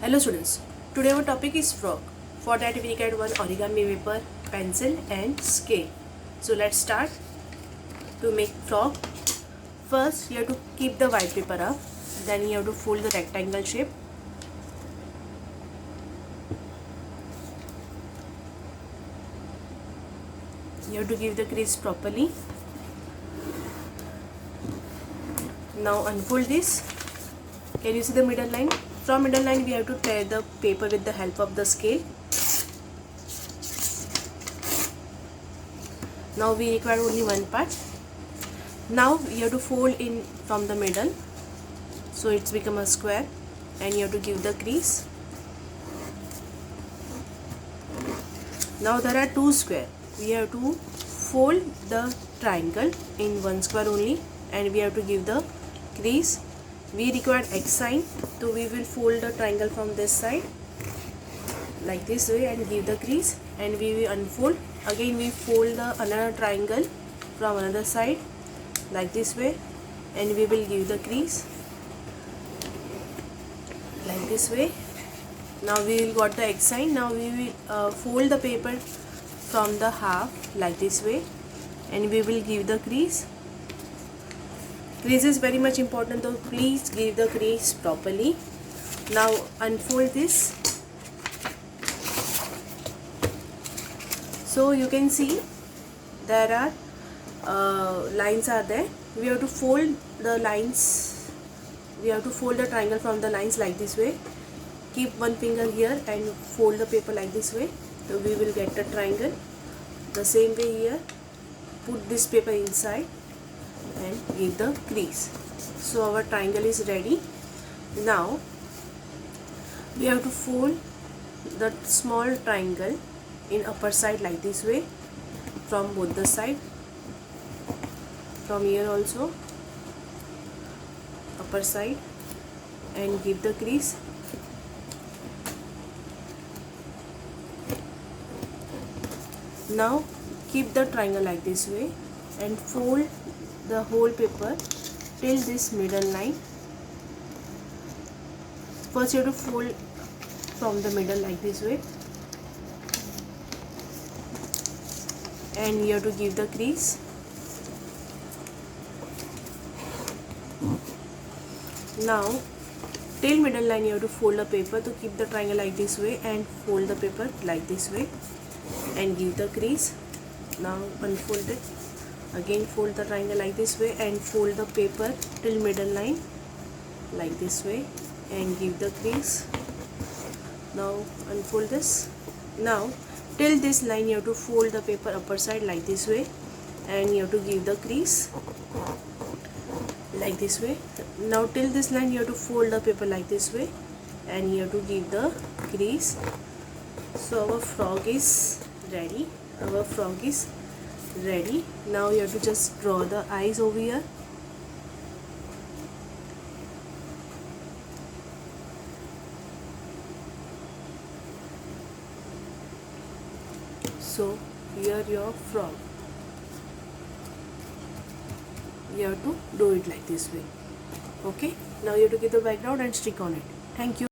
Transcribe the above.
Hello students, today our topic is frog. For that we require one origami paper, pencil and scale. So let's start to make frog. First you have to keep the white paper up, then you have to fold the rectangle shape. You have to give the crease properly. Now unfold this. Can you see the middle line? From middle line we have to tear the paper with the help of the scale. Now we require only one part. Now you have to fold in from the middle, so it's become a square, and you have to give the crease. Now there are two square. We have to fold the triangle in one square only, and we have to give the crease. We require X sign, so we will fold the triangle from this side like this way and give the crease, and we will unfold. Again we fold the another triangle from another side like this way, and we will give the crease like this way. Now we will got the X sign. Now we will fold the paper from the half like this way, and we will give the crease. Crease is very much important, so please give the crease properly. Now unfold this. So you can see there are lines are there. We have to fold the lines. We have to fold the triangle from the lines like this way. Keep one finger here and fold the paper like this way. So we will get the triangle. The same way here. Put this paper inside and give the crease. So our triangle is ready. Now we have to fold the small triangle in upper side like this way from both the side. From here also upper side, and give the crease. Now keep the triangle like this way and fold the whole paper till this middle line. First you have to fold from the middle like this way, and you have to give the crease. Now till middle line you have to fold the paper to keep the triangle like this way, and fold the paper like this way and give the crease. Now unfold it. Again fold the triangle like this way and fold the paper till middle line like this way and give the crease. Now unfold this. Now till this line you have to fold the paper upper side like this way, and you have to give the crease like this way. Now till this line you have to fold the paper like this way, and you have to give the crease. So our frog is ready. Our frog is ready. Now you have to just draw the eyes over here. So here your frog. You have to do it like this way. Okay, now you have to get the background and stick on it. Thank you.